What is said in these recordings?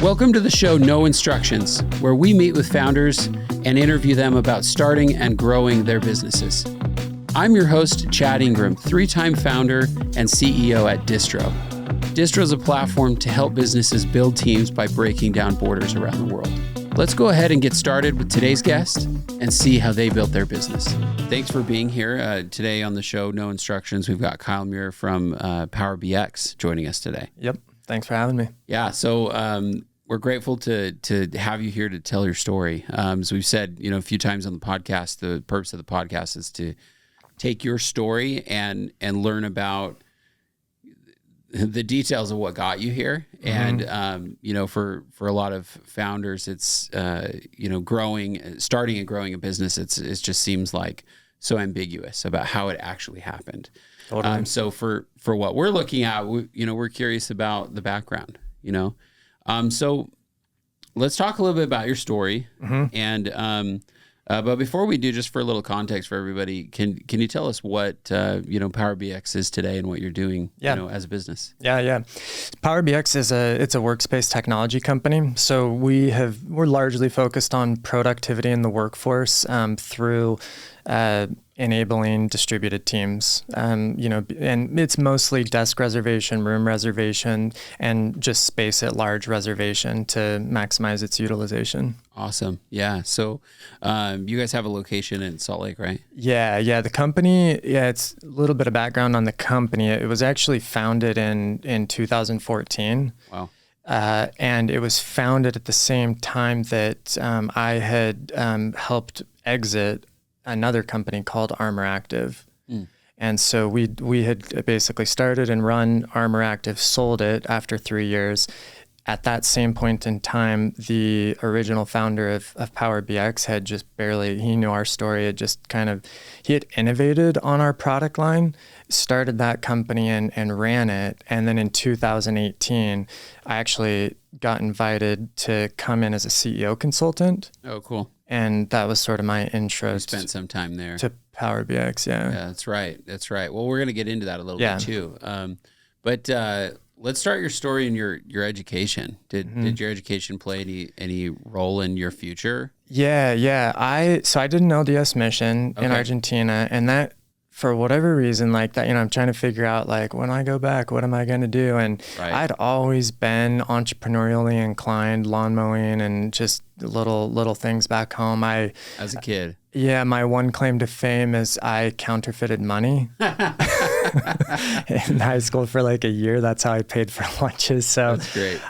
Welcome to the show No Instructions, where we meet with founders and interview them about starting and growing their businesses. I'm your host, Chad Ingram, three-time founder and CEO at Distro. Distro is a platform to help businesses build teams by breaking down borders around the world. Let's go ahead and get started with today's guest and see how they built their business. Thanks for being here today on the show No Instructions. We've got Kyle Muir from POWERBX joining us today. Yep. Thanks for having me. Yeah. So we're grateful to have you here to tell your story. As we've said, a few times on the podcast, the purpose of the podcast is to take your story and learn about the details of what got you here. Mm-hmm. And, for a lot of founders, it's, starting and growing a business, it just seems like so ambiguous about how it actually happened. Totally. So for what we're looking at, we're curious about the background, so let's talk a little bit about your story. Mm-hmm. And, but before we do, just for a little context for everybody, can you tell us what, POWERBX is today and what you're doing, as a business? Yeah. POWERBX it's a workspace technology company. So we're largely focused on productivity in the workforce, through, enabling distributed teams, and it's mostly desk reservation, room reservation, and just space at large reservation to maximize its utilization. Awesome. Yeah. So, you guys have a location in Salt Lake, right? Yeah. The company, it's a little bit of background on the company. It was actually founded in 2014. Wow. And it was founded at the same time that, I had, helped exit another company called Armor Active. Mm. And so we had basically started and run Armor Active, sold it after 3 years. At that same point in time, the original founder of POWERBX had just he knew our story, he had innovated on our product line, started that company and ran it. And then in 2018, I actually got invited to come in as a CEO consultant. Oh, cool. And that was sort of my intro. You spent some time there. To POWERBX, yeah. Yeah, that's right. Well, we're going to get into that a little bit too. But let's start your story and your education. Did your education play any role in your future? Yeah. I did an LDS mission in Argentina, and that, for whatever reason, like that, I'm trying to figure out, like, when I go back, what am I going to do? And I'd always been entrepreneurially inclined, lawn mowing and just little things back home. As a kid. Yeah, my one claim to fame is I counterfeited money in high school for like a year. That's how I paid for lunches. So that's great.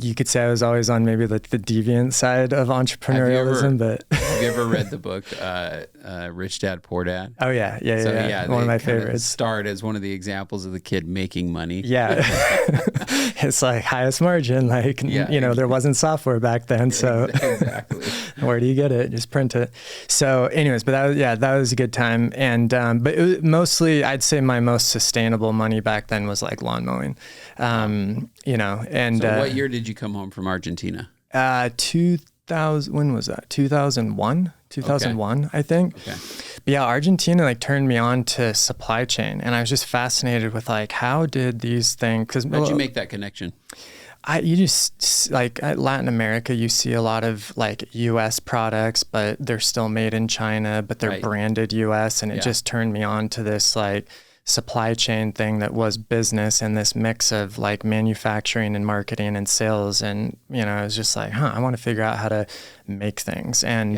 You could say I was always on maybe the deviant side of entrepreneurialism. Have you ever read the book Rich Dad Poor Dad? Oh yeah. One of my favorites. Starred as one of the examples of the kid making money. Yeah, it's like highest margin. Like there wasn't software back then, so exactly. Where do you get it? Just print it. So anyways, but that was a good time. And, but it was mostly, I'd say my most sustainable money back then was like lawn mowing, and. So what year did you come home from Argentina? 2000, when was that? 2001, I think. Okay. But yeah, Argentina turned me on to supply chain, and I was just fascinated with how did these things, how'd you make that connection? You just Latin America, you see a lot of US products, but they're still made in China, but they're branded US. And it just turned me on to this supply chain thing that was business, and this mix of manufacturing and marketing and sales. And, I was just I want to figure out how to make things. And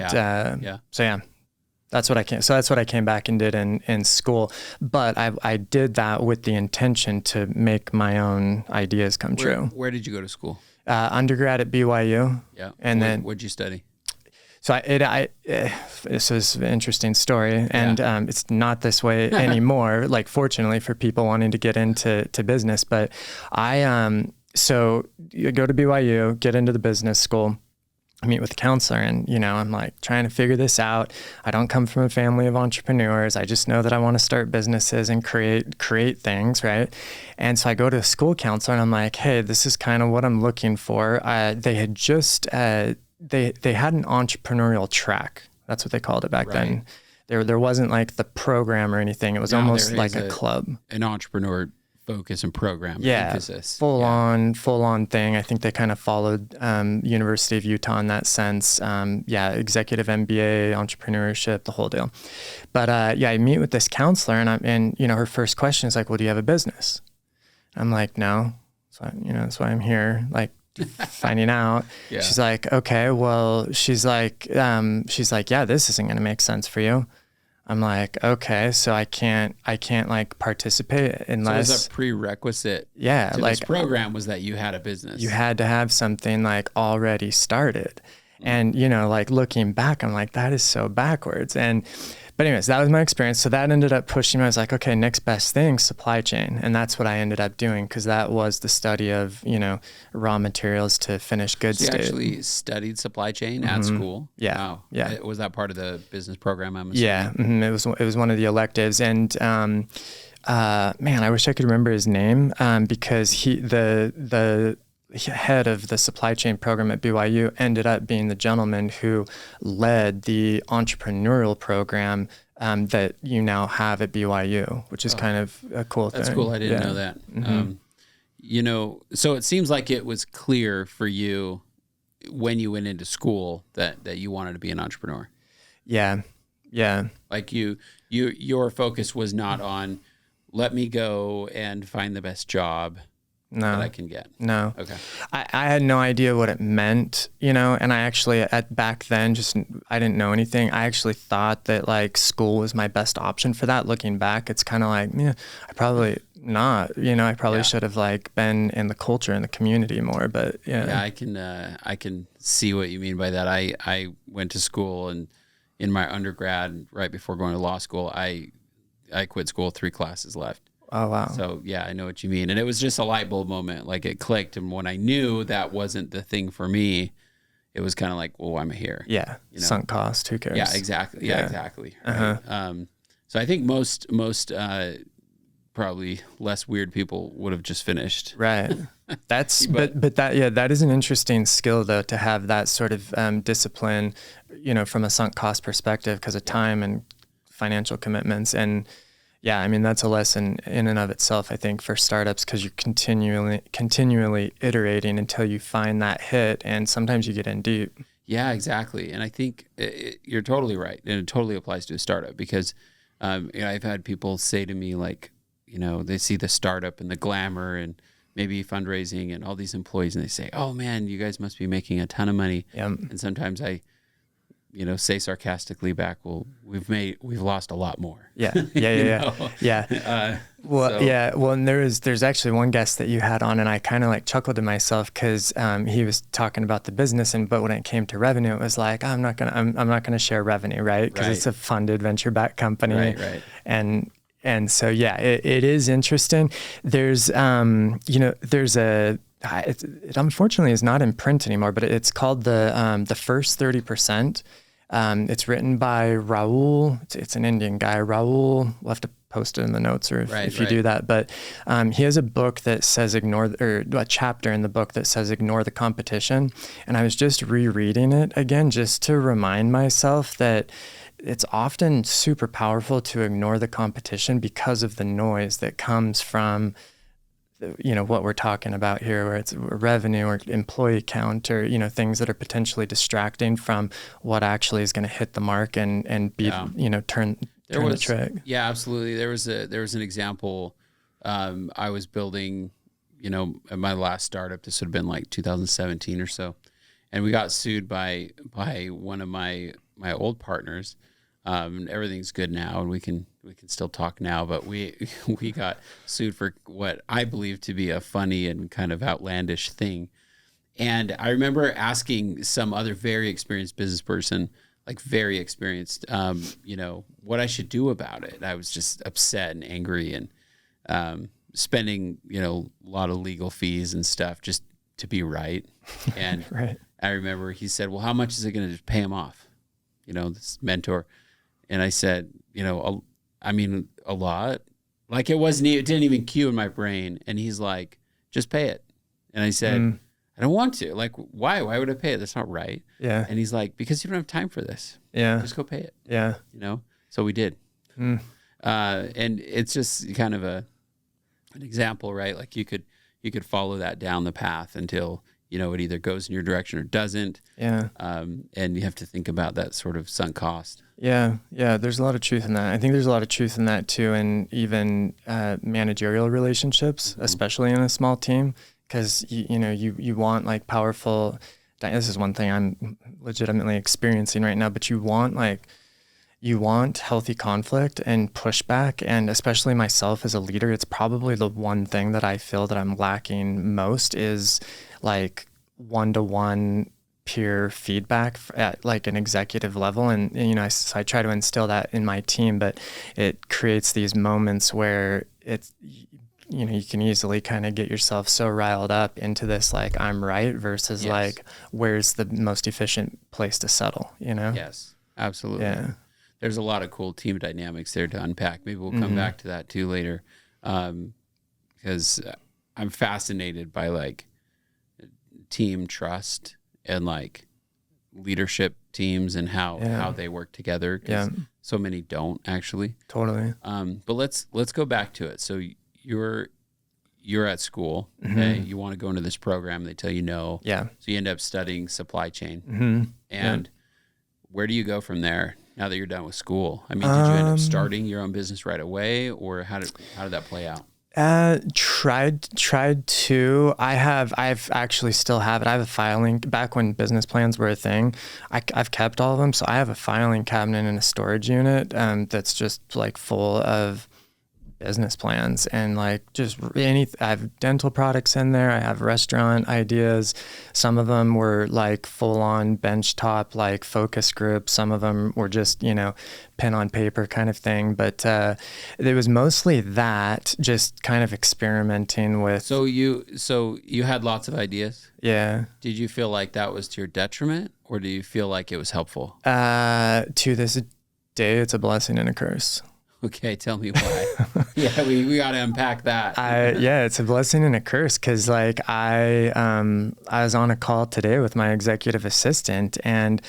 that's what I came back and did in school. But I did that with the intention to make my own ideas come true. Where did you go to school? Undergrad at BYU. Yeah. And then what'd you study? So this is an interesting story, and it's not this way anymore. Fortunately for people wanting to get into business, but so you go to BYU, get into the business school. I meet with a counselor, and, I'm trying to figure this out. I don't come from a family of entrepreneurs. I just know that I want to start businesses and create things. Right. And so I go to a school counselor, and I'm like, hey, this is kind of what I'm looking for. They had just, they had an entrepreneurial track. That's what they called it back then. There wasn't the program or anything. It was almost like a club. An entrepreneur focus and program emphasis. Full on thing. I think they kind of followed University of Utah in that sense. Executive MBA, entrepreneurship, the whole deal. But I meet with this counselor, and her first question is like, "Well, do you have a business?" I'm like, "No." So that's why I'm here. Like, finding out. Yeah. She's like, "Okay, well," she's like, "Yeah, this isn't going to make sense for you." I'm like, "Okay, so I can't like participate unless." So it was a prerequisite. Yeah, to this program was that you had a business. You had to have something like already started, and like looking back, I'm like, that is so backwards. But anyways, that was my experience. So that ended up pushing me. I was like, okay, next best thing, supply chain. And that's what I ended up doing, because that was the study of, raw materials to finished goods. So you actually studied supply chain at school? Yeah. Wow. Yeah. Was that part of the business program, I'm assuming? Yeah. It was one of the electives. And man, I wish I could remember his name, because the head of the supply chain program at BYU ended up being the gentleman who led the entrepreneurial program that you now have at BYU, which is kind of a cool thing. That's cool. I didn't know that. So it seems like it was clear for you when you went into school that you wanted to be an entrepreneur. Yeah. Yeah. Like your focus was not on, let me go and find the best job that I can get. No. Okay. I had no idea what it meant, and I actually back then I didn't know anything. I actually thought that like school was my best option for that. Looking back, it's kind of like, I probably not, I probably should have like been in the culture and the community more, but yeah, I can see what you mean by that. I went to school, and in my undergrad, right before going to law school, I quit school, 3 classes left. Oh, wow. So yeah, I know what you mean. And it was just a light bulb moment. Like it clicked. And when I knew that wasn't the thing for me, it was kind of like, well, I'm here. Yeah. Sunk cost. Who cares? Yeah, exactly. Yeah, exactly. Right. So I think most probably less weird people would have just finished. Right. That's, but that is an interesting skill though, to have that sort of discipline, from a sunk cost perspective, because of time and financial commitments. And yeah, I mean, that's a lesson in and of itself, I think, for startups, because you're continually iterating until you find that hit, and sometimes you get in deep. Yeah, exactly. And I think you're totally right. And it totally applies to a startup, because I've had people say to me, like, they see the startup and the glamour and maybe fundraising and all these employees, and they say, "Oh man, you guys must be making a ton of money." Yep. And sometimes I say sarcastically back, "Well, we've lost a lot more." Yeah. Well, and there's actually one guest that you had on, and I kind of like chuckled to myself, because he was talking about the business, but when it came to revenue, it was like, I'm not gonna share revenue, right? Because it's a funded venture-backed company, right. And so it is interesting. There's it unfortunately is not in print anymore, but it's called the First 30%. It's written by Raul. It's an Indian guy, Raul. We'll have to post it in the notes, or if you do that. But he has a book that says a chapter in the book that says ignore the competition. And I was just rereading it again, just to remind myself that it's often super powerful to ignore the competition because of the noise that comes from what we're talking about here, where it's revenue or employee count, or things that are potentially distracting from what actually is going to hit the mark and be turn the trick. Yeah, absolutely. There was an example. I was building, at my last startup. This would have been like 2017 or so, and we got sued by one of my old partners. Everything's good now, and we can still talk now, but we got sued for what I believe to be a funny and kind of outlandish thing. And I remember asking some other very experienced business person, like very experienced, what I should do about it. I was just upset and angry, and spending, a lot of legal fees and stuff just to be right. And right. I remember he said, "Well, how much is it going to pay him off?" This mentor. And I said, a lot. Like it didn't even cue in my brain. And he's like, "Just pay it." And I said, "I don't want to. Like, why? Why would I pay it? That's not right." Yeah. And he's like, "Because you don't have time for this. Yeah. Just go pay it." Yeah. So we did. And it's just kind of an example, right? Like you could follow that down the path until, it either goes in your direction or doesn't. Yeah. And you have to think about that sort of sunk cost. Yeah. Yeah. There's a lot of truth in that. I think there's a lot of truth in that too. And even managerial relationships, especially in a small team, because you want like powerful, this is one thing I'm legitimately experiencing right now, but you want healthy conflict and pushback. And especially myself as a leader, it's probably the one thing that I feel that I'm lacking most is like one-to-one peer feedback at like an executive level. And I try to instill that in my team, but it creates these moments where it's, you can easily kind of get yourself so riled up into this, like, I'm right versus like, where's the most efficient place to settle, Yes, absolutely. Yeah. There's a lot of cool team dynamics there to unpack. Maybe we'll come back to that too later. Because I'm fascinated by like team trust and like leadership teams and how they work together. 'Cause so many don't actually. Totally. But let's go back to it. So you're at school. Okay, you want to go into this program. They tell you no. Yeah. So you end up studying supply chain. And where do you go from there now that you're done with school? I mean, did you end up starting your own business right away, or how did that play out? Tried to. I've actually still have it. I have a filing back when business plans were a thing. I've kept all of them. So I have a filing cabinet and a storage unit that's just like full of business plans and like just I have dental products in there. I have restaurant ideas. Some of them were like full on benchtop, like focus groups. Some of them were just, pen on paper kind of thing. But it was mostly that, just kind of experimenting with. So you had lots of ideas? Yeah. Did you feel like that was to your detriment, or do you feel like it was helpful? To this day, it's a blessing and a curse. Okay, tell me why. Yeah, we got to unpack that. It's a blessing and a curse because like I was on a call today with my executive assistant and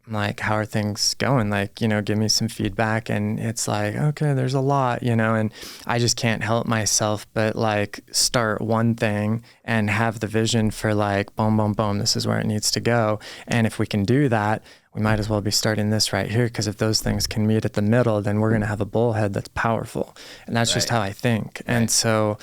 I'm like, how are things going? Like, give me some feedback. And it's like, okay, there's a lot, and I just can't help myself but like start one thing and have the vision for like, boom, boom, boom, this is where it needs to go. And if we can do that, we might as well be starting this right here, because if those things can meet at the middle, then we're going to have a bullhead that's powerful. And that's just how I think. Right. And so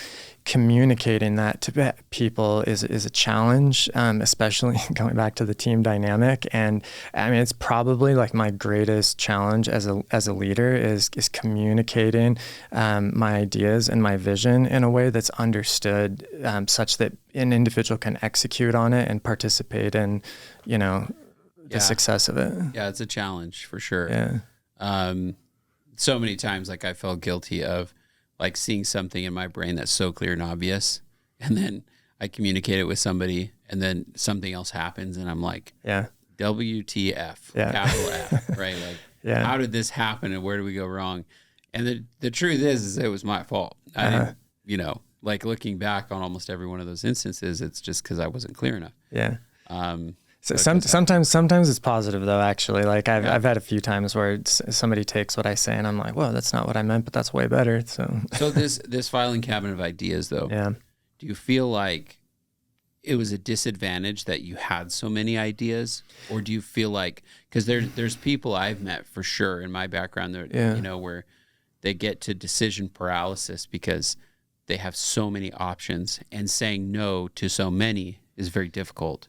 communicating that to people is a challenge, especially going back to the team dynamic. And I mean, it's probably like my greatest challenge as a leader is communicating my ideas and my vision in a way that's understood, such that an individual can execute on it and participate in, the success of it. Yeah, it's a challenge for sure. Yeah. So many times, like I felt guilty of like seeing something in my brain that's so clear and obvious, and then I communicate it with somebody, and then something else happens, and I'm like, WTF, capital F, right? Like, how did this happen, and where do we go wrong? And the truth is it was my fault. I didn't, like looking back on almost every one of those instances, it's just because I wasn't clear enough. Yeah. So sometimes it's positive though, actually. Like I've had a few times where somebody takes what I say and I'm like, whoa, that's not what I meant, but that's way better. So this filing cabinet of ideas though, do you feel like it was a disadvantage that you had so many ideas, or do you feel like, because there's people I've met for sure in my background that where they get to decision paralysis because they have so many options, and saying no to so many is very difficult.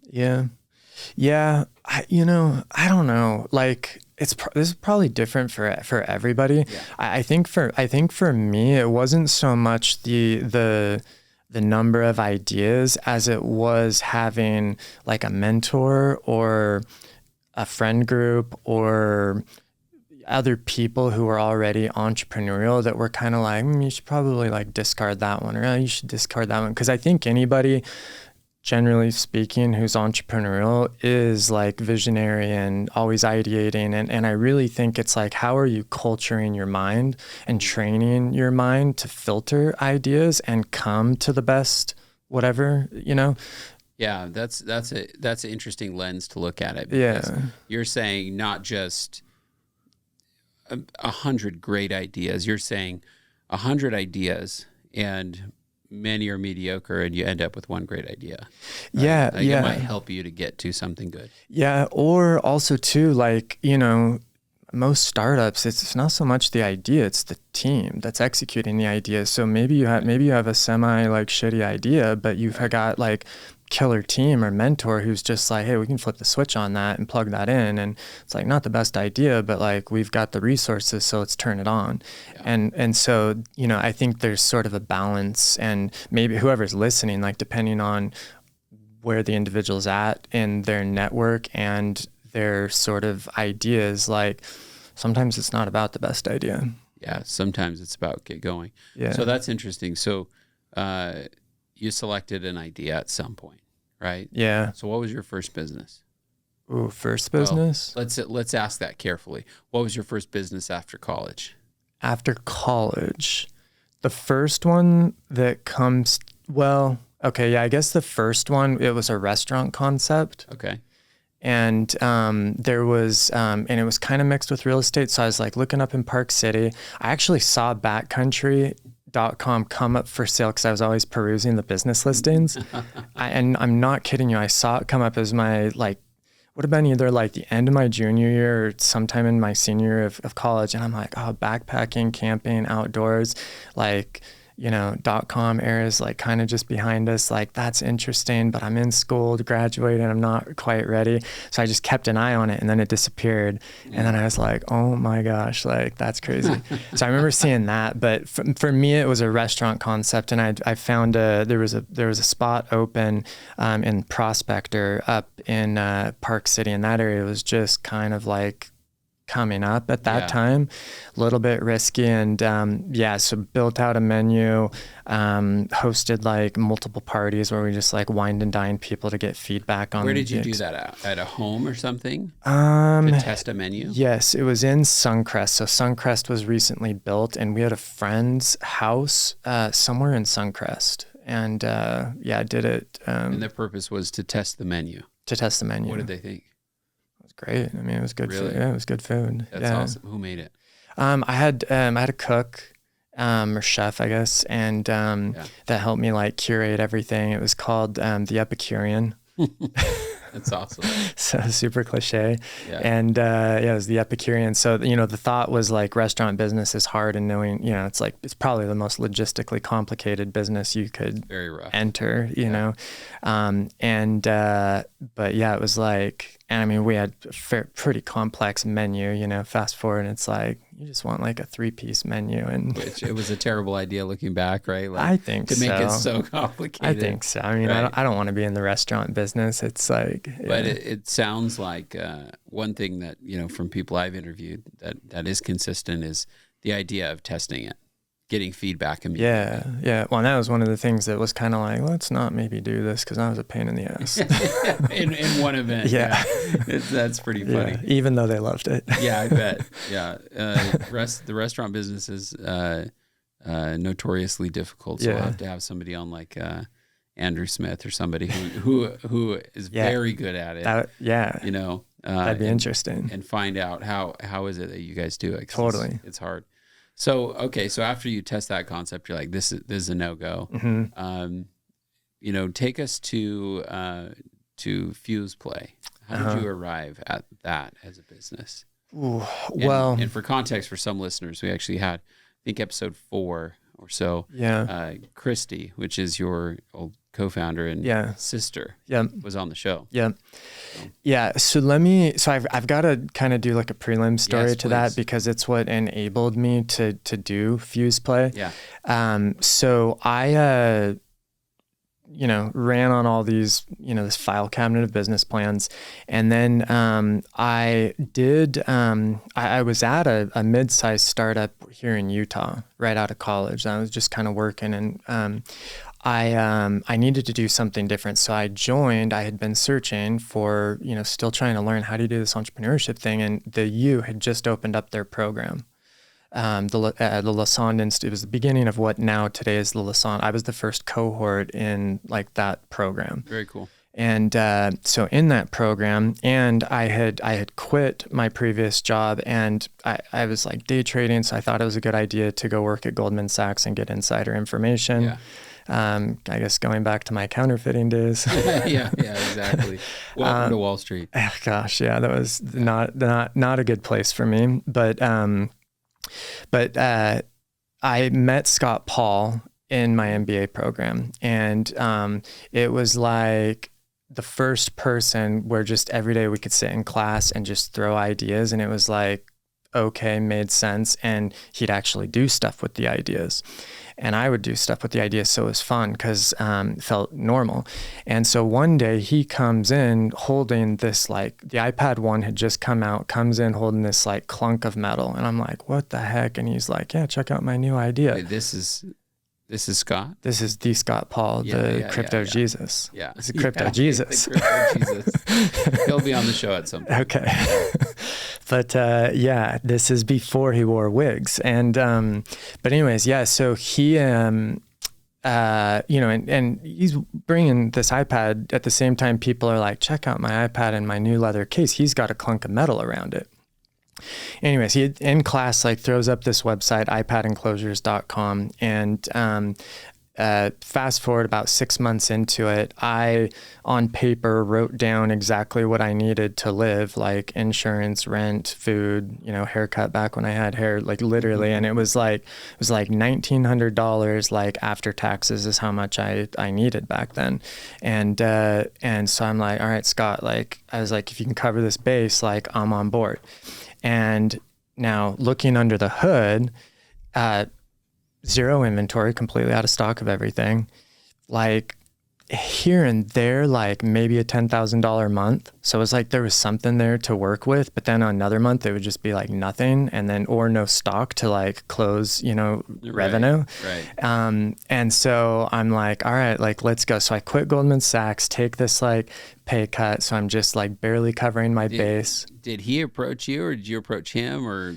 Yeah, I don't know. Like this is probably different for everybody. Yeah. I think for me, it wasn't so much the number of ideas as it was having like a mentor or a friend group or other people who were already entrepreneurial that were kind of like, you should probably like discard that one, or you should discard that one. Because I think anybody, generally speaking, who's entrepreneurial is like visionary and always ideating. And I really think it's like, how are you culturing your mind and training your mind to filter ideas and come to the best, whatever, Yeah, that's an interesting lens to look at it. Because you're saying not just 100 great ideas, you're saying 100 ideas and many are mediocre, and you end up with one great idea. Right? Yeah. Like it might help you to get to something good. Yeah. Or also too, like, you know, most startups, it's not so much the idea, it's the team that's executing the idea. So maybe you have a semi like shitty idea, but you've got like killer team or mentor who's just like, hey, we can flip the switch on that and plug that in. And it's like not the best idea, but like we've got the resources, so let's turn it on. Yeah. And so, you know, I think there's sort of a balance, and maybe whoever's listening, like depending on where the individual's at in their network and their sort of ideas, like sometimes it's not about the best idea. Yeah, sometimes it's about get going. Yeah. So that's interesting. So you selected an idea at some point, right? Yeah. So what was your first business? Ooh, first business? Well, let's ask that carefully. What was your first business after college? After college, the first one that comes, well, okay, yeah, I guess the first one, it was a restaurant concept. Okay. And there was, and it was kind of mixed with real estate. So I was like looking up in Park City. I actually saw backcountry.com come up for sale because I was always perusing the business listings. And I'm not kidding you. I saw it come up as my, like, would have been either like the end of my junior year or sometime in my senior year of college. And I'm like, oh, backpacking, camping, outdoors, like, you know, .com era is like kind of just behind us. Like that's interesting, but I'm in school to graduate and I'm not quite ready. So I just kept an eye on it and then it disappeared. Yeah. And then I was like, oh my gosh, like that's crazy. So I remember seeing that, but for me, it was a restaurant concept. And I found there was a spot open in Prospector up in Park City, and that area was just kind of like coming up at that time, a little bit risky. And so built out a menu, hosted like multiple parties where we just like wined and dined people to get feedback on. Where did you do that at a home or something? To test a menu? Yes, it was in Suncrest. So Suncrest was recently built, and we had a friend's house somewhere in Suncrest. And did it. And the purpose was to test the menu. What did they think? Great. I mean, it was good food. Yeah, it was good food. That's awesome. Who made it? I had a cook, or chef, I guess, and that helped me like curate everything. It was called the Epicurean. That's awesome. So super cliche. Yeah. And it was the Epicurean. So, you know, the thought was like restaurant business is hard, and knowing, you know, it's probably the most logistically complicated business you could enter, you know. But yeah, it was like, and I mean, we had a pretty complex menu, you know, fast forward and it's like, you just want like a 3-piece menu. And which it was a terrible idea looking back, right? Like, I think to make it so complicated. I think so. I mean, I don't want to be in the restaurant business. It's like, but it sounds like one thing that, you know, from people I've interviewed that is consistent is the idea of testing it, getting feedback immediately. Yeah. Well, that was one of the things that was kind of like, let's not maybe do this because I was a pain in the ass. in one event. Yeah. That's pretty funny. Yeah, even though they loved it. Yeah, I bet. Yeah. The restaurant business is notoriously difficult. So we'll have to have somebody on like Andrew Smith or somebody who is very good at it. You know, that'd be interesting. And find out how is it that you guys do it. Totally. It's hard. So, okay. So after you test that concept, you're like, this is a no-go. Mm-hmm. You know, take us to Fuse Play. How did you arrive at that as a business? Ooh, and for context, for some listeners, we actually had, I think, episode 4 or so. Yeah. Christy, which is your old co-founder and sister, was on the show. Yeah. Yeah. So I've got to kind of do like a prelim story to that because it's what enabled me to do Fuse Play. Yeah. So I, you know, ran on all these, you know, this file cabinet of business plans. And then I was at a mid-sized startup here in Utah right out of college. I was just kind of working, and I needed to do something different. So I had been searching for, you know, still trying to learn how to do this entrepreneurship thing. And the U had just opened up their program. The Lassonde Institute. It was the beginning of what now today is the Lassonde. I was the first cohort in like that program. Very cool. And so in that program, and I had quit my previous job, and I was like day trading, so I thought it was a good idea to go work at Goldman Sachs and get insider information. Yeah. I guess going back to my counterfeiting days. yeah, exactly. Welcome to Wall Street. Gosh, yeah, that was not a good place for me. But I met Scott Paul in my MBA program, and it was like the first person where just every day we could sit in class and just throw ideas, and it was like, okay, made sense. And he'd actually do stuff with the ideas, and I would do stuff with the ideas. So it was fun because it felt normal. And so one day he comes in holding this, like the iPad 1 had just come out, comes in holding this like clunk of metal. And I'm like, what the heck? And he's like, yeah, check out my new idea. Wait, this is Scott? This is the Scott Paul, the crypto Jesus. Yeah. It's a crypto Jesus. The crypto Jesus. He'll be on the show at some point. Okay. But this is before he wore wigs. And but anyways, yeah, so he and he's bringing this iPad at the same time people are like, check out my iPad and my new leather case. He's got a clunk of metal around it. Anyways, he in class like throws up this website, iPadEnclosures.com, and fast forward about 6 months into it, I on paper wrote down exactly what I needed to live, like insurance, rent, food, haircut back when I had hair, like literally. And it was like $1,900, like after taxes is how much I needed back then. And so I'm like, all right, Scott, like I was like, if you can cover this base, like I'm on board. And now looking under the hood, zero inventory, completely out of stock of everything. Like here and there, like maybe a $10,000 month. So it was like there was something there to work with, but then another month it would just be like nothing, and then or no stock to like close, revenue. Right. And so I'm like, all right, like let's go. So I quit Goldman Sachs, take this like pay cut. So I'm just like barely covering my base. Did he approach you, or did you approach him, or?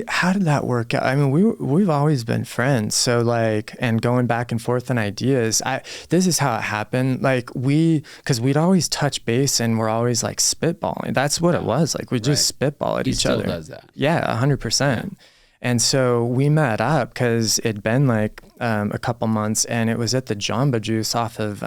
How did that work out? I mean, we've always been friends. So like, and going back and forth on ideas, this is how it happened. Like cause we'd always touch base and we're always like spitballing. That's what it was. Like we just spitball at each other. He still does that. Yeah, 100%. And so we met up cause it'd been like a couple months, and it was at the Jamba Juice off of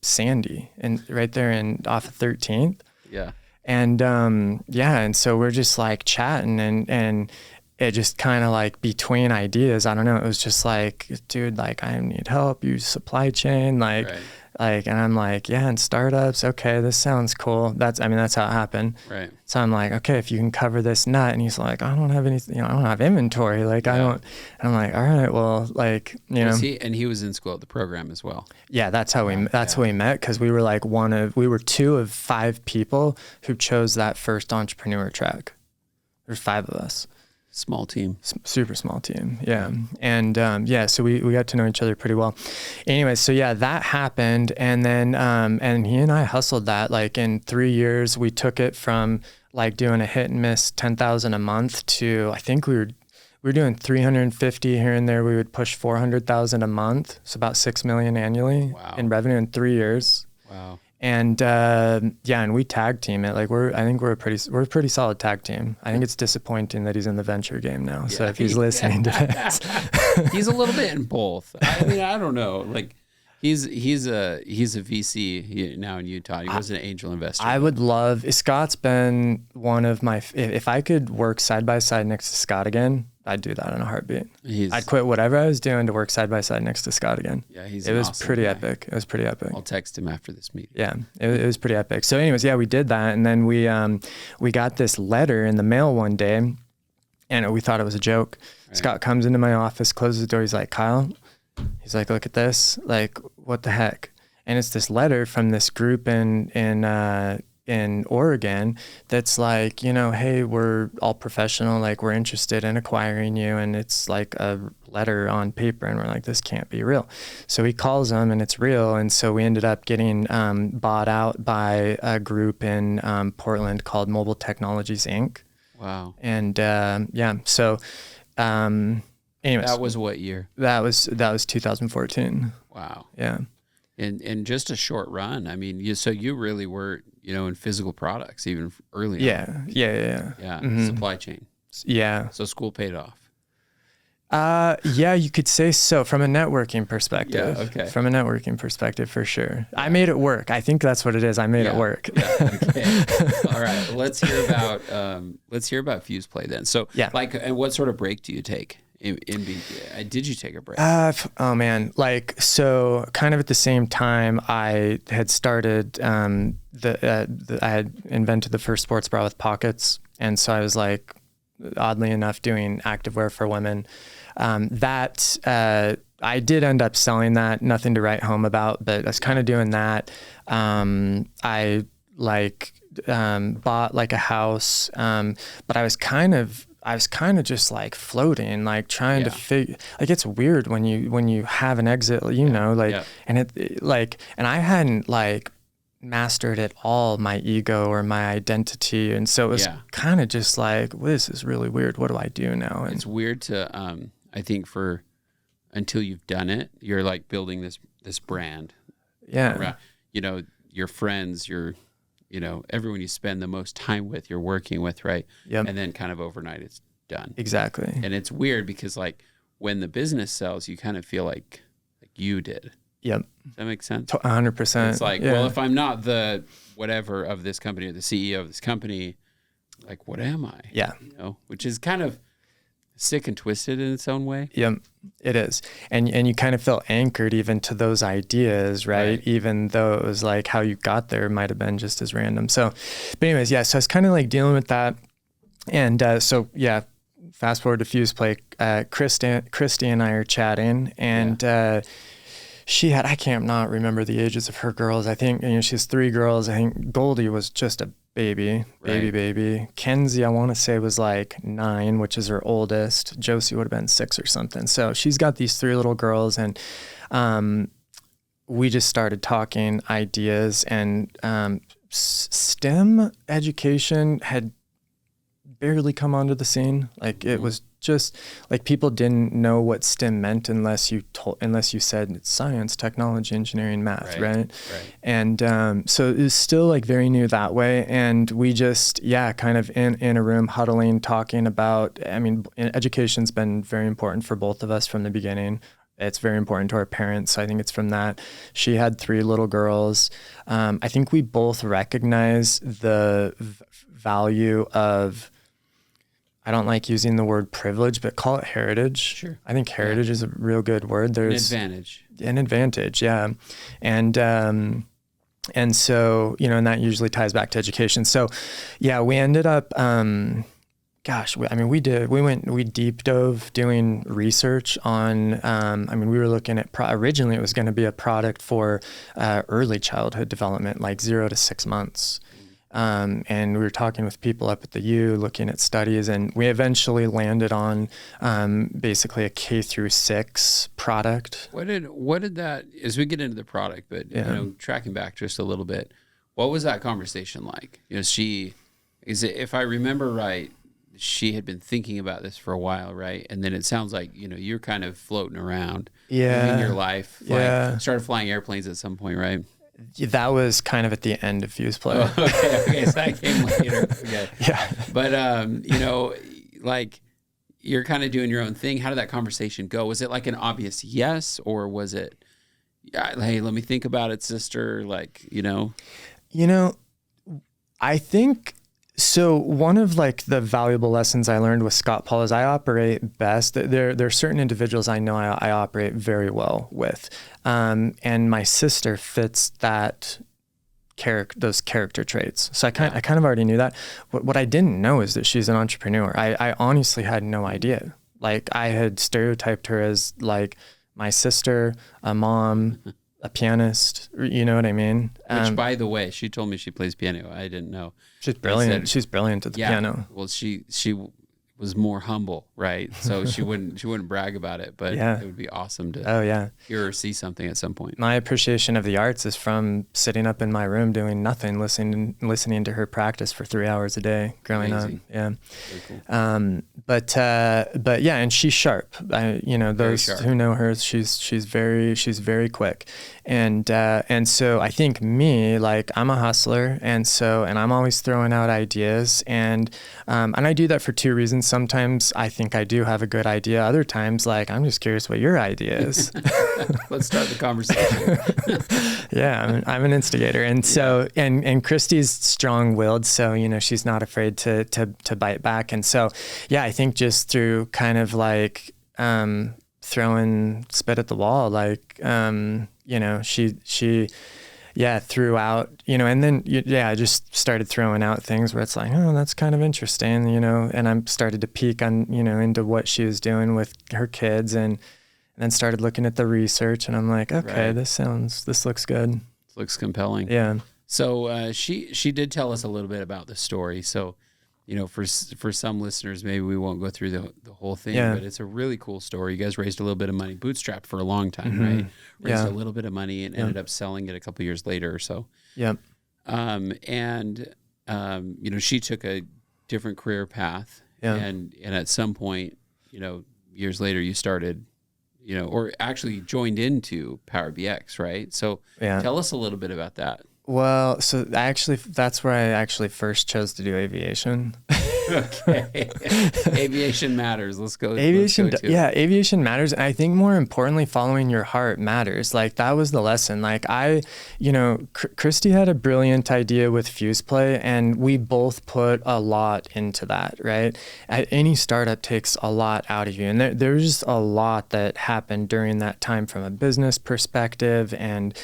Sandy and right there off of 13th. Yeah. And and so we're just like chatting, and it just kind of like between ideas, I don't know, it was just like, dude, like I need help, use supply chain, like, right. Like, and I'm like, yeah, and startups, okay, this sounds cool. That's how it happened. Right. So I'm like, okay, if you can cover this nut, and he's like, I don't have anything, I don't have inventory, like I don't. And I'm like, all right, well, like, he was in school at the program as well. Yeah, that's how we met, because we were like we were 2 of 5 people who chose that first entrepreneur track. There's 5 of us. Small team. Super small team. Yeah. And so we got to know each other pretty well. Anyway, so yeah, that happened. And then and he and I hustled that. Like in 3 years, we took it from like doing a hit and miss 10,000 a month to, I think we were doing 350 here and there. We would push 400,000 a month. So about 6 million annually in revenue in 3 years. Wow. And and we tag team it. Like we're a pretty solid tag team. I think it's disappointing that he's in the venture game now. So if he's listening to this, he's a little bit in both. I mean, I don't know. Like he's a VC now in Utah. He was an angel investor. I would love. Scott's been one of my. If I could work side by side next to Scott again, I'd do that in a heartbeat. I'd quit whatever I was doing to work side by side next to Scott again. Yeah, it was awesome pretty guy. epic. It was pretty epic. I'll text him after this meeting. Yeah, it was pretty epic. So anyways, yeah, we did that. And then we got this letter in the mail one day, and we thought it was a joke. Right. Scott comes into my office, closes the door. He's like, Kyle, he's like, look at this. Like, what the heck? And it's this letter from this group in Oregon that's like, hey, we're all professional, like we're interested in acquiring you, and it's like a letter on paper, and we're like, this can't be real. So he calls them, and it's real. And so we ended up getting bought out by a group in Portland called Mobile Technologies Inc. Wow. And so anyways, that was what year? That was 2014. Wow. Yeah. in just a short run. I mean, so you really were, in physical products even early on. Yeah. Mm-hmm. Supply chain. Yeah. So school paid off. Yeah, you could say so from a networking perspective. Yeah, okay. From a networking perspective, for sure. Yeah. I made it work. I think that's what it is. I made it work. Yeah, okay. All right. Let's hear about Fuse Play then. So, and what sort of break do you take? Did you take a break? Oh man, so kind of at the same time I had started I had invented the first sports bra with pockets, and so I was oddly enough doing activewear for women. I did end up selling that, nothing to write home about, but I was kind of doing that. I bought a house, but I was kind of just floating, trying to figure, it's weird when you have an exit, and and I hadn't mastered at all my ego or my identity. And so it was kind of just this is really weird. What do I do now? And it's weird to, I think until you've done it, you're building this brand. Yeah. Your friends, everyone you spend the most time with, you're working with, right? Yep. And then kind of overnight it's done. Exactly. And it's weird because when the business sells, you kind of feel like you did. Yep. Does that make sense? 100%. It's well, if I'm not the whatever of this company or the CEO of this company, what am I? Yeah. Which is kind of sick and twisted in its own way. Yep, it is. And you kind of feel anchored even to those ideas, right? Even though it was how you got there might have been just as random. So, but anyways, so I was kind of dealing with that. And fast forward to Fuse Play, Christy and I are chatting, and she had, I can't not remember the ages of her girls. I think, she has 3 girls. I think Goldie was just a baby. Kenzie, I want to say, was 9, which is her oldest. Josie would have been 6 or something. So she's got these 3 little girls, and we just started talking ideas, and STEM education had barely come onto the scene. It was just people didn't know what STEM meant unless you said it's science, technology, engineering, math, right? And so it was still very new that way. And we just kind of in a room huddling, talking about, education's been very important for both of us from the beginning. It's very important to our parents. I think it's from that. She had 3 little girls. I think we both recognize the value of, I don't like using the word privilege, but call it heritage. Sure. I think heritage is a real good word. There's an advantage. Yeah. And so, and that usually ties back to education. So we ended up, we deep dove doing research on, we were looking at, originally it was going to be a product for early childhood development, 0 to 6 months. And we were talking with people up at the U, looking at studies, and we eventually landed on basically a K through 6 product. What did that, as we get into the product, but tracking back just a little bit, what was that conversation like? If I remember right, she had been thinking about this for a while, right? And then it sounds like, you're kind of floating around in your life. Started flying airplanes at some point, right? That was kind of at the end of Fuse Play. Oh, okay, so that came later. Okay. Yeah. But, you're kind of doing your own thing. How did that conversation go? Was it an obvious yes, or was it, hey, let me think about it, sister? I think, so one of the valuable lessons I learned with Scott Paul is I operate best. There are certain individuals I know I operate very well with. And my sister fits those character traits. So I kind of already knew that. What I didn't know is that she's an entrepreneur. I honestly had no idea. I had stereotyped her as my sister, a mom, a pianist, you know what I mean? Which, by the way, she told me she plays piano. I didn't know. She's brilliant. She's brilliant at the piano. Well, she was more humble, right? So she wouldn't brag about it, but it would be awesome to hear or see something at some point. My appreciation of the arts is from sitting up in my room doing nothing, listening to her practice for 3 hours a day growing Amazing. up. Yeah. Very cool. But yeah, and she's sharp. Those who know her, she's very quick. And so I think me, like, I'm a hustler, and I'm always throwing out ideas, and I do that for two reasons. Sometimes I think I do have a good idea. Other times, like, I'm just curious what your idea is. Let's start the conversation. Yeah, I'm an instigator, and so and Christy's strong-willed, so she's not afraid to bite back, and so I think just through kind of like throwing spit at the wall, like she threw out, and then I just started throwing out things where it's like, oh, that's kind of interesting, and I started to peek on, into what she was doing with her kids, and then started looking at the research, and I'm like, okay, this looks good. This looks compelling. Yeah. So she did tell us a little bit about the story. So, for some listeners, maybe we won't go through the whole thing, but it's a really cool story. You guys raised a little bit of money, bootstrapped for a long time, right? Raised a little bit of money and ended up selling it a couple years later or so. Yep. She took a different career path, and at some point, years later, you started, or actually joined into POWERBX, right? So tell us a little bit about that. Well, so that's where I actually first chose to do aviation. Okay. Aviation matters. Let's go. Aviation matters. And I think more importantly, following your heart matters. Like, that was the lesson. Like, Christy had a brilliant idea with fuse play, and we both put a lot into that, right? Any startup takes a lot out of you. And there's just a lot that happened during that time from a business perspective, and,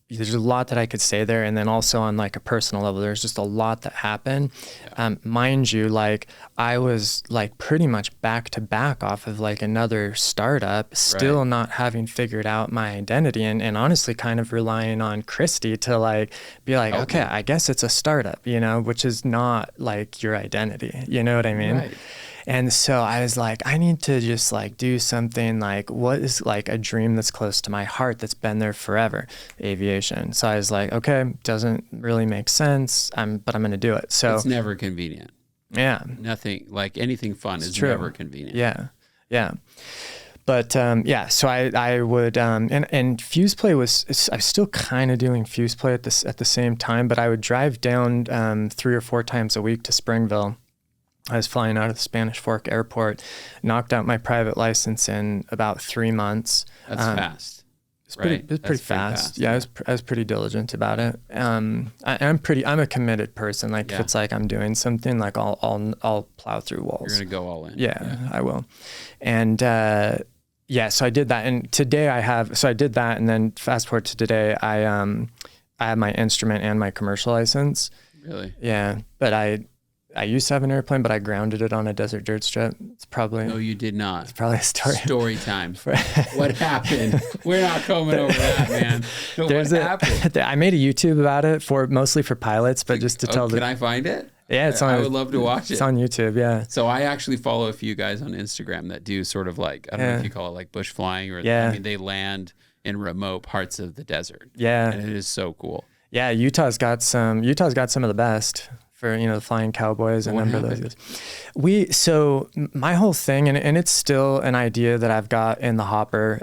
there's a lot that I could say there. And then also on like a personal level, there's just a lot that happened. Mind you, like, I was like pretty much back to back off of like another startup, still not having figured out my identity, and honestly kind of relying on Christy to like be like, okay, I guess it's a startup, which is not like your identity. You know what I mean? Right. And so I was like, I need to just like do something like, what is like a dream that's close to my heart that's been there forever? Aviation. So I was like, okay, doesn't really make sense, but I'm going to do it. So it's never convenient. Yeah. Nothing like anything fun is never convenient. Yeah. Yeah. But so I would, and fuse play I was still kind of doing fuse play at the same time, but I would drive down 3 or 4 times a week to Springville. I was flying out of the Spanish Fork Airport, knocked out my private license in about 3 months. That's fast. It's pretty fast. Yeah, I was pretty diligent about it. I'm a committed person. Like, if it's like I'm doing something, like I'll plow through walls. You're gonna go all in. Yeah. I will. And so I did that. And today I did that, and then fast forward to today, I have my instrument and my commercial license. Really? Yeah, but I used to have an airplane, but I grounded it on a desert dirt strip. It's probably... No, you did not. It's probably a story. Story time. What happened? We're not coming over that, man. No, what happened? I made a YouTube about it mostly for pilots, but just to tell Can I find it? Yeah, it's on. I would love to watch it. It's on YouTube, yeah. So I actually follow a few guys on Instagram that do sort of like, I don't know if you call it like bush flying, or they land in remote parts of the desert. Yeah. And it is so cool. Yeah, Utah's got some of the best. For, the Flying Cowboys, a number of those guys. So my whole thing, and it's still an idea that I've got in the hopper.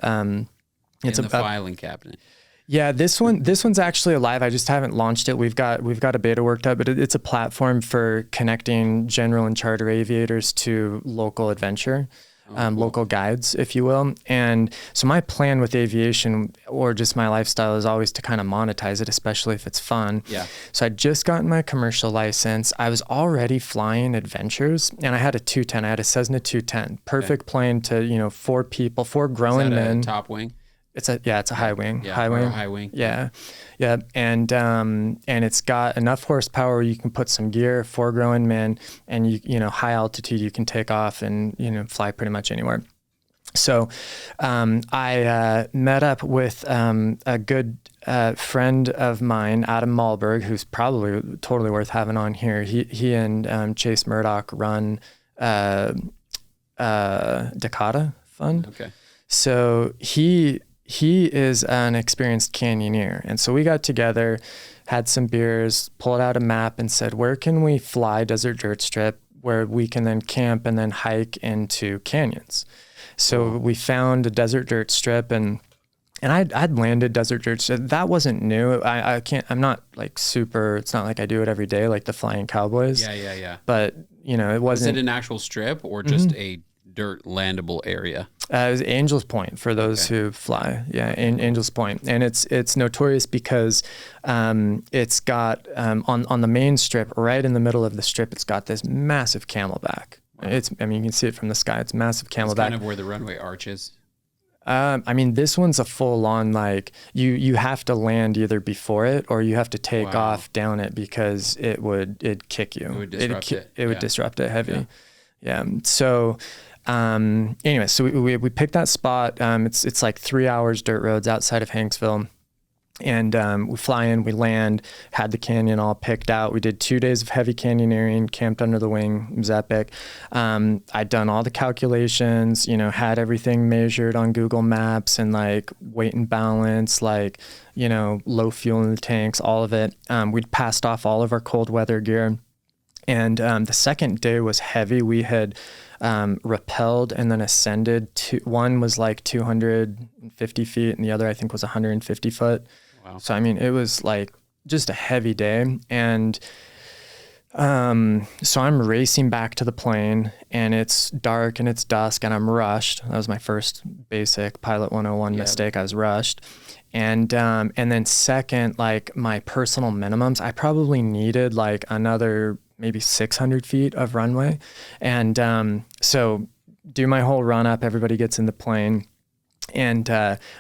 It's in the filing cabinet. Yeah, this one's actually alive. I just haven't launched it. We've got a beta worked up, but it's a platform for connecting general and charter aviators to local adventure. Local guides, if you will. And so my plan with aviation, or just my lifestyle, is always to kind of monetize it, especially if it's fun. Yeah. So I'd just gotten my commercial license. I was already flying adventures, and I had a 210. I had a Cessna 210. Perfect plane to, 4 people, 4 grown men. Is that a top wing? It's a high wing. Yeah, high wing. Yeah. Yeah. And it's got enough horsepower where you can put some gear, 4 growing men, and high altitude, you can take off and, fly pretty much anywhere. So I met up with a good friend of mine, Adam Malberg, who's probably totally worth having on here. He and Chase Murdoch run Dakota Fund. Okay. So he is an experienced canyoneer. And so we got together, had some beers, pulled out a map and said, where can we fly desert dirt strip where we can then camp and then hike into canyons? So we found a desert dirt strip and I'd landed desert dirt strip. That wasn't new. I'm not like super, it's not like I do it every day, like the Flying Cowboys. Yeah. But you know, it wasn't. Was it an actual strip or just a dirt landable area? It was Angel's Point for those who fly. Yeah, Angel's Point. And it's notorious because it's got, on the main strip, right in the middle of the strip, it's got this massive camelback. Wow. You can see it from the sky. It's massive camelback. It's kind of where the runway arch is. This one's a full on, like you have to land either before it or you have to take off down it because it'd kick you. It would disrupt it. It would disrupt it heavy. Yeah. So, anyway, so we picked that spot. It's like 3 hours dirt roads outside of Hanksville. And we fly in, we land, had the canyon all picked out. We did 2 days of heavy canyoneering, camped under the wing. It was epic. I'd done all the calculations, had everything measured on Google Maps and like weight and balance, like, low fuel in the tanks, all of it. We'd passed off all of our cold weather gear. And the second day was heavy. We had rappelled and then ascended to, one was like 250 feet and the other I think was 150 foot. Wow. So it was like just a heavy day. And so I'm racing back to the plane and it's dark and it's dusk and I'm rushed. That was my first basic Pilot 101 mistake. I was rushed. And then second, like my personal minimums, I probably needed like another maybe 600 feet of runway. And so do my whole run up, everybody gets in the plane. And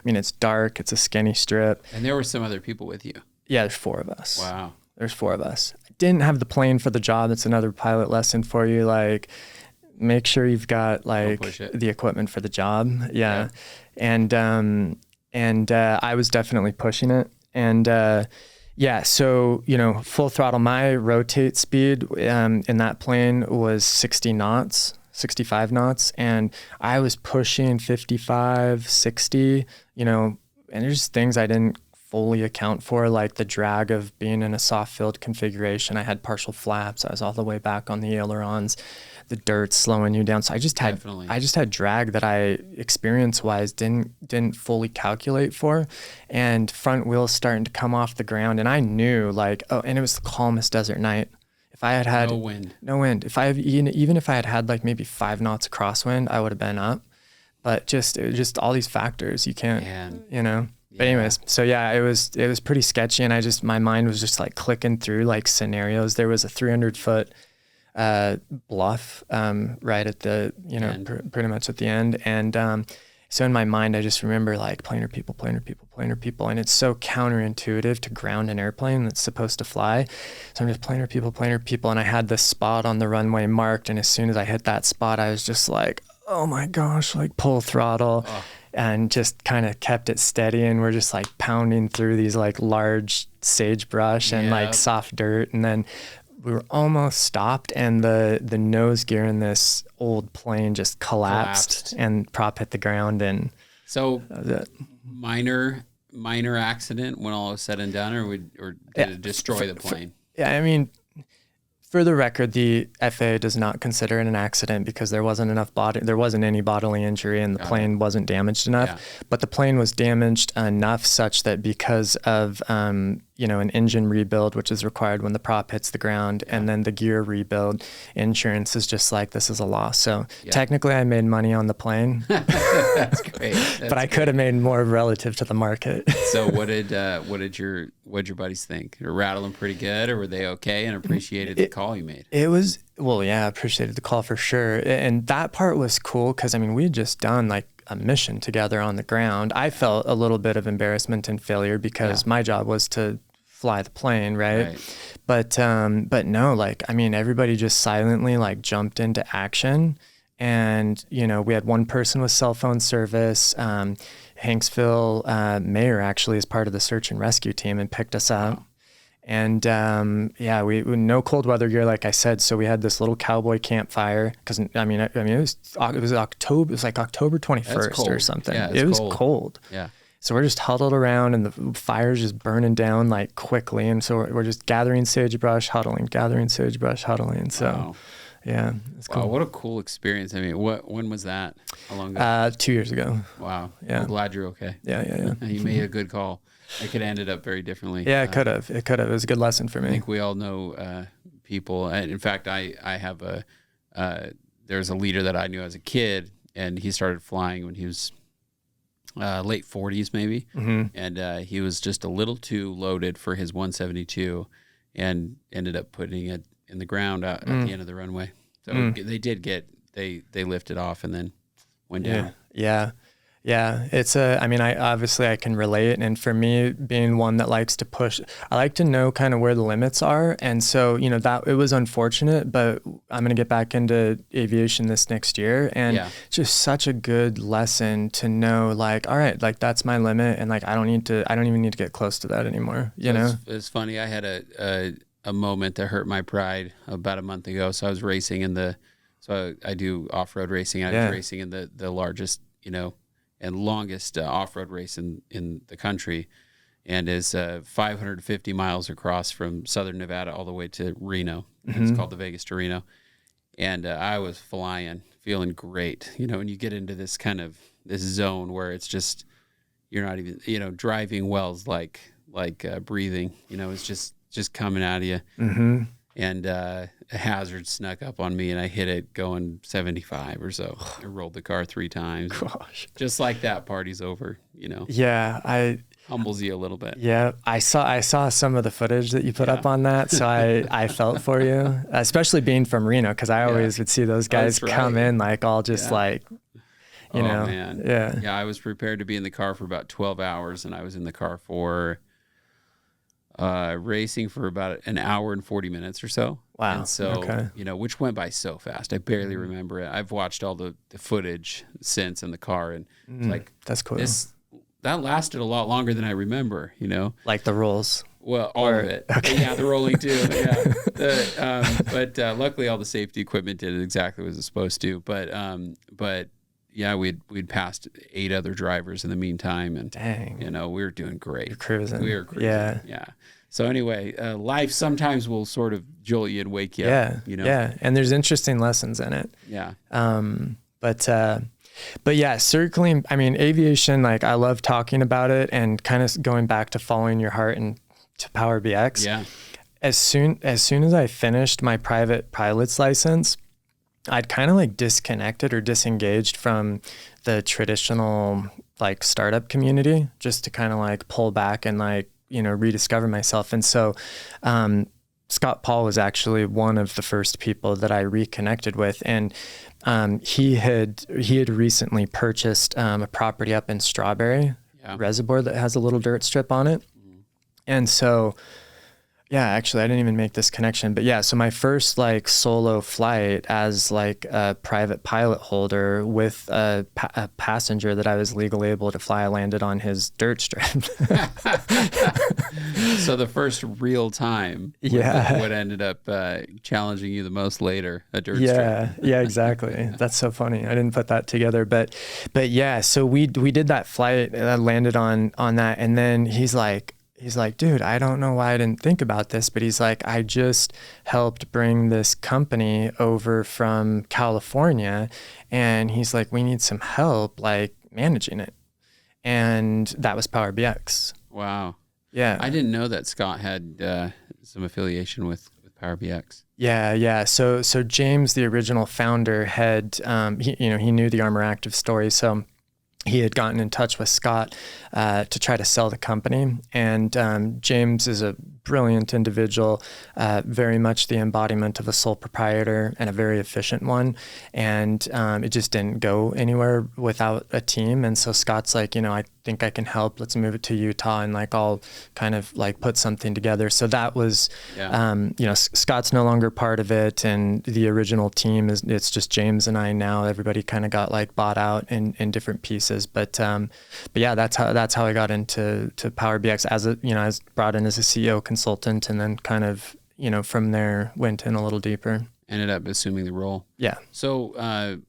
it's dark, it's a skinny strip. And there were some other people with you. Yeah, there's 4 of us. Wow. There's 4 of us. I didn't have the plane for the job. That's another pilot lesson for you. Like, make sure you've got like the equipment for the job. Yeah. And I was definitely pushing it. And so, full throttle, my rotate speed in that plane was 60 knots, 65 knots. And I was pushing 55, 60, and there's things I didn't fully account for, like the drag of being in a soft filled configuration. I had partial flaps. I was all the way back on the ailerons, the dirt slowing you down. So I just had drag that I experience wise didn't fully calculate for, and front wheels starting to come off the ground. And I knew and it was the calmest desert night. If I had no wind, even if I had like maybe 5 knots of crosswind, I would have been up. But it was just all these factors you can't, But anyways, so it was pretty sketchy, and my mind was just like clicking through like scenarios. There was a 300-foot bluff right at the pretty much at the end, and so in my mind I just remember like planar people, and it's so counterintuitive to ground an airplane that's supposed to fly. So I'm just planar people, and I had this spot on the runway marked, and as soon as I hit that spot, I was just like, oh my gosh, like pull throttle. And just kind of kept it steady, and we're just like pounding through these like large sagebrush and like soft dirt, and then we were almost stopped, and the nose gear in this old plane just collapsed and prop hit the ground, and so that was it. Minor accident when all was said and done, or did it destroy the plane? For the record, the FAA does not consider it an accident because there wasn't any bodily injury, and the plane wasn't damaged enough. Yeah. But the plane was damaged enough such that because of an engine rebuild, which is required when the prop hits the ground, and then the gear rebuild, insurance is just like, this is a loss. So technically I made money on the plane. That's great. But I could have made more relative to the market. So what did your buddies think? Or rattle them pretty good, or were they okay and appreciated the call you made? It was, appreciated the call for sure. And that part was cool because we had just done like a mission together on the ground. I felt a little bit of embarrassment and failure because my job was to fly the plane, right? But no, everybody just silently like jumped into action, And, you know, we had one person with cell phone service. Hanksville mayor actually is part of the search and rescue team and picked us up. Wow. And yeah, we no cold weather gear, like I said. So we had this little cowboy campfire because it was October. It was like October 21st or something. Yeah, it was cold. Yeah. So we're just huddled around, and the fire's just burning down like quickly. And so we're just gathering sagebrush, huddling, gathering sagebrush, huddling. So. Wow. Yeah. It's cool. Wow, what a cool experience. I mean, when was that? How long ago? 2 years ago. Wow. Yeah. I'm glad you're okay. Yeah. You made a good call. It could have ended up very differently. Yeah, it could have. It was a good lesson for me. I think we all know people. And in fact, I have there's a leader that I knew as a kid, and he started flying when he was late 40s maybe. Mm-hmm. And he was just a little too loaded for his 172 and ended up putting it in the ground at the end of the runway. So they lifted off and then went down. Yeah. It's I can relate. And for me, being one that likes to push, I like to know kind of where the limits are. And so, you know, that it was unfortunate, but I'm going to get back into aviation this next year. And just such a good lesson to know, like, all right, like that's my limit. And like, I don't even need to get close to that anymore. You know, it's funny. I had a moment that hurt my pride about a month ago. So I was racing so I do off-road racing. I was racing in the largest, you know, and longest off-road race in the country, and is 550 miles across from southern Nevada all the way to Reno. Mm-hmm. It's called the Vegas to Reno. And I was feeling great, you know, and you get into this kind of this zone where it's just, you're not even, you know, driving well's like breathing, you know, it's just coming out of you. Mm-hmm. And a hazard snuck up on me, and I hit it going 75 or so. I rolled the car 3 times. Gosh. Just like that, party's over, you know. Yeah, humbles you a little bit. Yeah, I saw some of the footage that you put up on that, so I felt for you, especially being from Reno, because I always would see those guys come in like all just like, you know. Man. Yeah, I was prepared to be in the car for about 12 hours, and I was in the car for racing for about an hour and 40 minutes or so. Wow. And so, you know, which went by so fast. I barely remember it. I've watched all the footage since in the car, and it's like, that's cool. That lasted a lot longer than I remember, you know? Like the rolls. Well, all of it. Okay. Yeah, the rolling too. Yeah. But luckily all the safety equipment did exactly what it was supposed to. But yeah, we'd passed 8 other drivers in the meantime, and dang, you know, we were doing great. You're cruising. We were cruising. Yeah. So anyway, life sometimes will sort of jolt you and wake you up. You know. Yeah, and there's interesting lessons in it. Yeah. But yeah, circling. I mean, aviation. Like, I love talking about it, and kind of going back to following your heart and to POWERBX. Yeah. As soon as I finished my private pilot's license, I'd kind of like disconnected or disengaged from the traditional like startup community, just to kind of like pull back and like, you know, rediscover myself. And so Scott Paul was actually one of the first people that I reconnected with. And he had recently purchased a property up in Strawberry Reservoir that has a little dirt strip on it. And so, yeah, actually, I didn't even make this connection, but yeah, so my first like solo flight as like a private pilot holder with a passenger that I was legally able to fly, I landed on his dirt strip. So the first real time, what ended up challenging you the most later, a dirt strip. Yeah, exactly. That's so funny. I didn't put that together, but yeah, so we did that flight, landed on that, and then he's like, dude, I don't know why I didn't think about this, but he's like, I just helped bring this company over from California, and he's like, we need some help like managing it. And that was POWERBX. Wow. Yeah. I didn't know that Scott had some affiliation with POWERBX. Yeah. So James, the original founder, had, he knew the Armor Active story. So he had gotten in touch with Scott to try to sell the company. And James is a brilliant individual, very much the embodiment of a sole proprietor and a very efficient one. And it just didn't go anywhere without a team. And so Scott's like, I think I can help. Let's move it to Utah, and like I'll kind of like put something together. So that was, Scott's no longer part of it, and the original team it's just James and I now. Everybody kind of got like bought out in different pieces. But yeah, that's how I got into POWERBX as brought in as a CEO consultant, and then kind of from there went in a little deeper. Ended up assuming the role. Yeah. So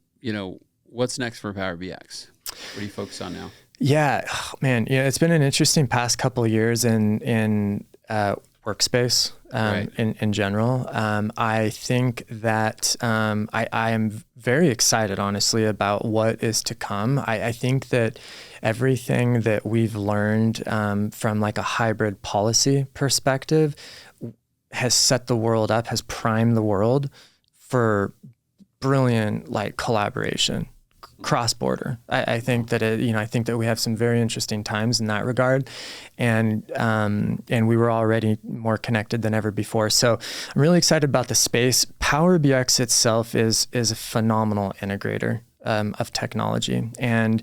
what's next for POWERBX? What do you focus on now? Yeah, man, it's been an interesting past couple of years in workspace in general. I think that I am very excited, honestly, about what is to come. I think that everything that we've learned from like a hybrid policy perspective has set the world up, has primed the world for brilliant like collaboration. Cross-border. I think that I think that we have some very interesting times in that regard, and we were already more connected than ever before. So I'm really excited about the space. POWERBX itself is a phenomenal integrator of technology, and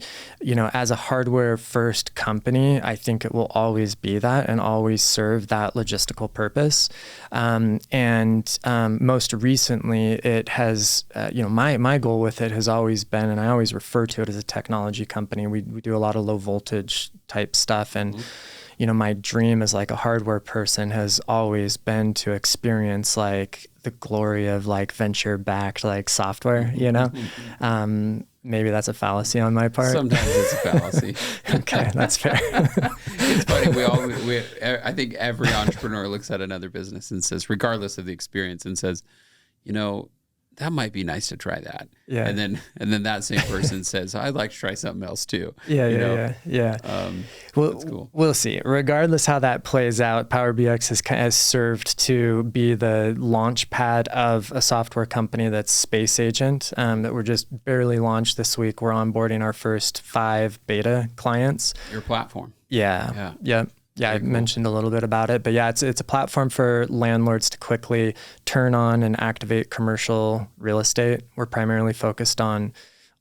as a hardware first company, I think it will always be that and always serve that logistical purpose. And most recently, it has my goal with it has always been, and I always refer to it as a technology company. We do a lot of low voltage type stuff, and my dream as like a hardware person has always been to experience like the glory of like venture backed like software, maybe that's a fallacy on my part. Sometimes it's a fallacy. Okay, that's fair. It's funny. I think every entrepreneur looks at another business and says, regardless of the experience, and says, that might be nice to try that. Yeah. And then that same person says, I'd like to try something else too. Yeah. That's cool. We'll see. Regardless how that plays out, POWERBX has served to be the launch pad of a software company that's Space Agent, that we're just barely launched this week. We're onboarding our first 5 beta clients. Your platform. Yeah. I cool. mentioned a little bit about it, but yeah, it's a platform for landlords to quickly turn on and activate commercial real estate. We're primarily focused on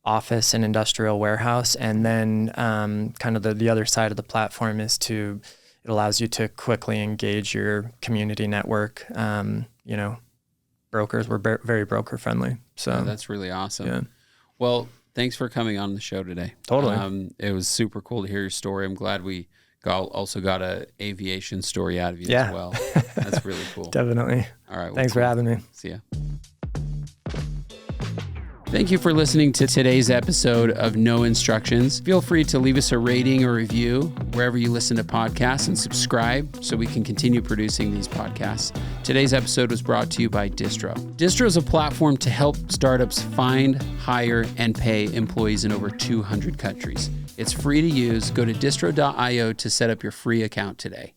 office and industrial warehouse, and then kind of the other side of the platform is it allows you to quickly engage your community network. Brokers, we're very broker friendly. So that's really awesome. Yeah. Well, thanks for coming on the show today. Totally. It was super cool to hear your story. I'm glad we also got a aviation story out of you as well. That's really cool. Definitely. All right. Thanks for having me. See ya. Thank you for listening to today's episode of No Instructions. Feel free to leave us a rating or review wherever you listen to podcasts, and subscribe so we can continue producing these podcasts. Today's episode was brought to you by Distro. Distro is a platform to help startups find, hire, and pay employees in over 200 countries. It's free to use. Go to distro.io to set up your free account today.